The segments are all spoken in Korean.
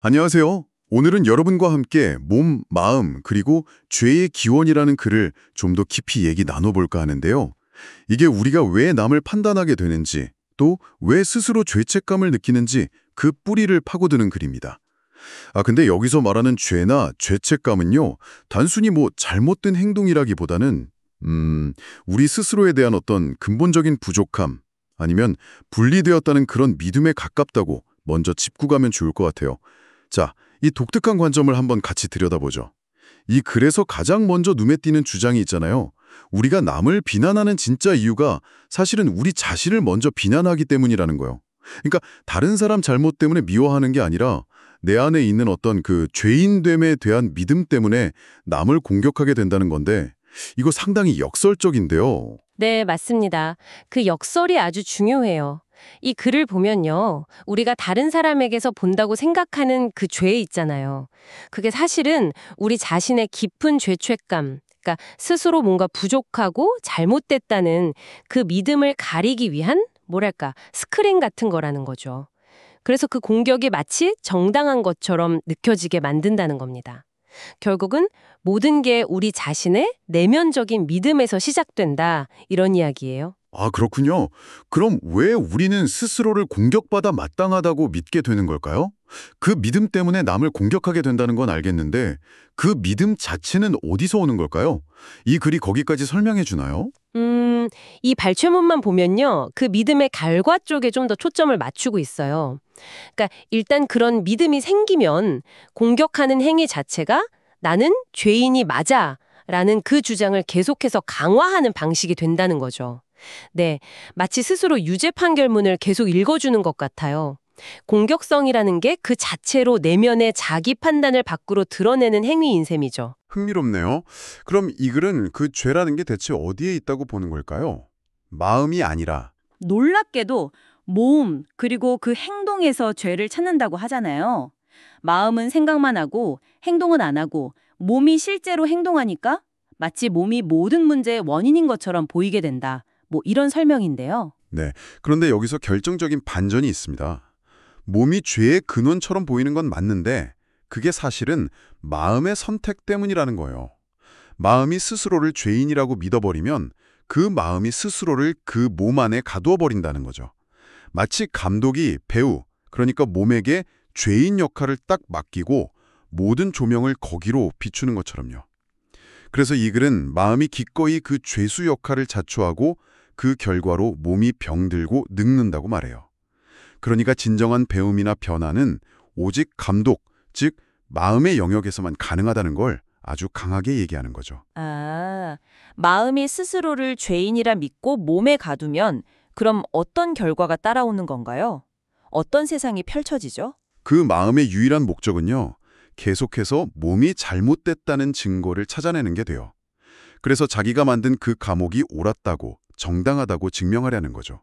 안녕하세요. 오늘은 여러분과 함께 몸, 마음, 그리고 죄의 기원이라는 글을 좀 더 깊이 얘기 나눠볼까 하는데요. 이게 우리가 왜 남을 판단하게 되는지, 또 왜 스스로 죄책감을 느끼는지 그 뿌리를 파고드는 글입니다. 근데 여기서 말하는 죄나 죄책감은요, 단순히 잘못된 행동이라기보다는, 우리 스스로에 대한 어떤 근본적인 부족함, 아니면 분리되었다는 그런 믿음에 가깝다고 먼저 짚고 가면 좋을 것 같아요. 자, 이 독특한 관점을 한번 같이 들여다보죠. 이 글에서 가장 먼저 눈에 띄는 주장이 있잖아요. 우리가 남을 비난하는 진짜 이유가 사실은 우리 자신을 먼저 비난하기 때문이라는 거예요. 그러니까 다른 사람 잘못 때문에 미워하는 게 아니라 내 안에 있는 어떤 그 죄인됨에 대한 믿음 때문에 남을 공격하게 된다는 건데 이거 상당히 역설적인데요. 네, 맞습니다. 그 역설이 아주 중요해요. 이 글을 보면요. 우리가 다른 사람에게서 본다고 생각하는 그 죄 있잖아요. 그게 사실은 우리 자신의 깊은 죄책감, 그러니까 스스로 뭔가 부족하고 잘못됐다는 그 믿음을 가리기 위한 뭐랄까, 스크린 같은 거라는 거죠. 그래서 그 공격이 마치 정당한 것처럼 느껴지게 만든다는 겁니다. 결국은 모든 게 우리 자신의 내면적인 믿음에서 시작된다, 이런 이야기예요. 그렇군요. 그럼 왜 우리는 스스로를 공격받아 마땅하다고 믿게 되는 걸까요? 그 믿음 때문에 남을 공격하게 된다는 건 알겠는데 그 믿음 자체는 어디서 오는 걸까요? 이 글이 거기까지 설명해 주나요? 이 발췌문만 보면요. 그 믿음의 결과 쪽에 좀 더 초점을 맞추고 있어요. 그러니까 일단 그런 믿음이 생기면 공격하는 행위 자체가 나는 죄인이 맞아 라는 그 주장을 계속해서 강화하는 방식이 된다는 거죠. 네, 마치 스스로 유죄 판결문을 계속 읽어주는 것 같아요. 공격성이라는 게 그 자체로 내면의 자기 판단을 밖으로 드러내는 행위인 셈이죠. 흥미롭네요. 그럼 이 글은 그 죄라는 게 대체 어디에 있다고 보는 걸까요? 마음이 아니라. 놀랍게도 몸, 그리고 그 행동에서 죄를 찾는다고 하잖아요. 마음은 생각만 하고 행동은 안 하고 몸이 실제로 행동하니까 마치 몸이 모든 문제의 원인인 것처럼 보이게 된다. 뭐 이런 설명인데요. 네. 그런데 여기서 결정적인 반전이 있습니다. 몸이 죄의 근원처럼 보이는 건 맞는데 그게 사실은 마음의 선택 때문이라는 거예요. 마음이 스스로를 죄인이라고 믿어버리면 그 마음이 스스로를 그 몸 안에 가두어 버린다는 거죠. 마치 감독이 배우, 그러니까 몸에게 죄인 역할을 딱 맡기고 모든 조명을 거기로 비추는 것처럼요. 그래서 이 글은 마음이 기꺼이 그 죄수 역할을 자초하고 그 결과로 몸이 병들고 늙는다고 말해요. 그러니까 진정한 배움이나 변화는 오직 감독, 즉 마음의 영역에서만 가능하다는 걸 아주 강하게 얘기하는 거죠. 마음이 스스로를 죄인이라 믿고 몸에 가두면 그럼 어떤 결과가 따라오는 건가요? 어떤 세상이 펼쳐지죠? 그 마음의 유일한 목적은요, 계속해서 몸이 잘못됐다는 증거를 찾아내는 게 돼요. 그래서 자기가 만든 그 감옥이 옳았다고, 정당하다고 증명하려는 거죠.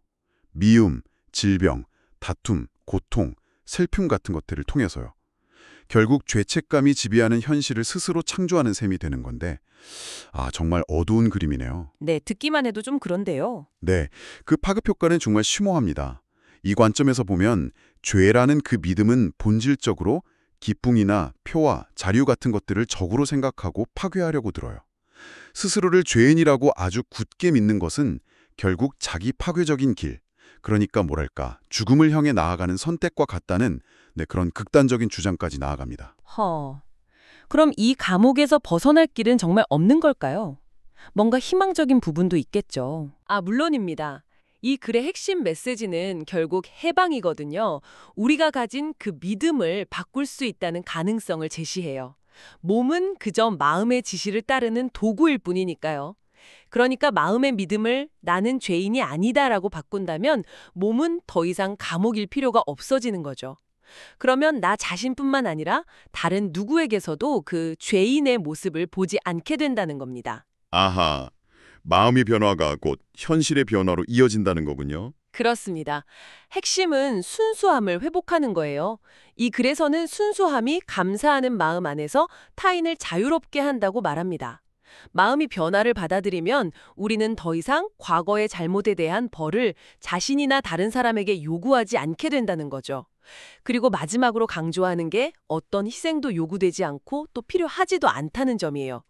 미움, 질병, 다툼, 고통, 슬픔 같은 것들을 통해서요. 결국 죄책감이 지배하는 현실을 스스로 창조하는 셈이 되는 건데, 정말 어두운 그림이네요. 네, 듣기만 해도 좀 그런데요. 네, 그 파급 효과는 정말 심오합니다. 이 관점에서 보면 죄라는 그 믿음은 본질적으로 기쁨이나 표와 자유 같은 것들을 적으로 생각하고 파괴하려고 들어요. 스스로를 죄인이라고 아주 굳게 믿는 것은 결국 자기 파괴적인 길, 그러니까 뭐랄까 죽음을 향해 나아가는 선택과 같다는 그런 극단적인 주장까지 나아갑니다. 그럼 이 감옥에서 벗어날 길은 정말 없는 걸까요? 뭔가 희망적인 부분도 있겠죠. 물론입니다. 이 글의 핵심 메시지는 결국 해방이거든요. 우리가 가진 그 믿음을 바꿀 수 있다는 가능성을 제시해요. 몸은 그저 마음의 지시를 따르는 도구일 뿐이니까요. 그러니까 마음의 믿음을 나는 죄인이 아니다라고 바꾼다면 몸은 더 이상 감옥일 필요가 없어지는 거죠. 그러면 나 자신뿐만 아니라 다른 누구에게서도 그 죄인의 모습을 보지 않게 된다는 겁니다. 아하, 마음의 변화가 곧 현실의 변화로 이어진다는 거군요. 그렇습니다. 핵심은 순수함을 회복하는 거예요. 이 글에서는 순수함이 감사하는 마음 안에서 타인을 자유롭게 한다고 말합니다. 마음이 변화를 받아들이면 우리는 더 이상 과거의 잘못에 대한 벌을 자신이나 다른 사람에게 요구하지 않게 된다는 거죠. 그리고 마지막으로 강조하는 게 어떤 희생도 요구되지 않고 또 필요하지도 않다는 점이에요.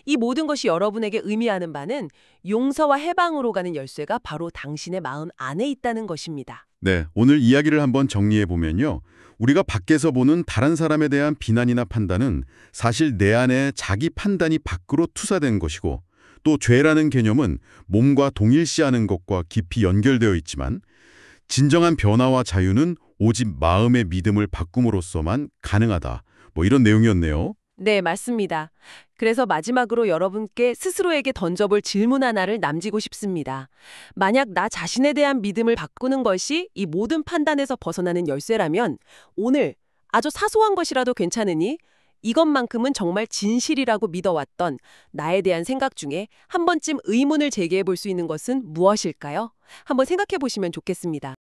이 모든 것이 여러분에게 의미하는 바는 용서와 해방으로 가는 열쇠가 바로 당신의 마음 안에 있다는 것입니다. 네, 오늘 이야기를 한번 정리해 보면요. 우리가 밖에서 보는 다른 사람에 대한 비난이나 판단은 사실 내 안에 자기 판단이 밖으로 투사된 것이고, 또 죄라는 개념은 몸과 동일시하는 것과 깊이 연결되어 있지만, 진정한 변화와 자유는 오직 마음의 믿음을 바꿈으로써만 가능하다. 이런 내용이었네요. 네, 맞습니다. 그래서 마지막으로 여러분께 스스로에게 던져볼 질문 하나를 남기고 싶습니다. 만약 나 자신에 대한 믿음을 바꾸는 것이 이 모든 판단에서 벗어나는 열쇠라면 오늘 아주 사소한 것이라도 괜찮으니 이것만큼은 정말 진실이라고 믿어왔던 나에 대한 생각 중에 한 번쯤 의문을 제기해 볼 수 있는 것은 무엇일까요? 한번 생각해 보시면 좋겠습니다.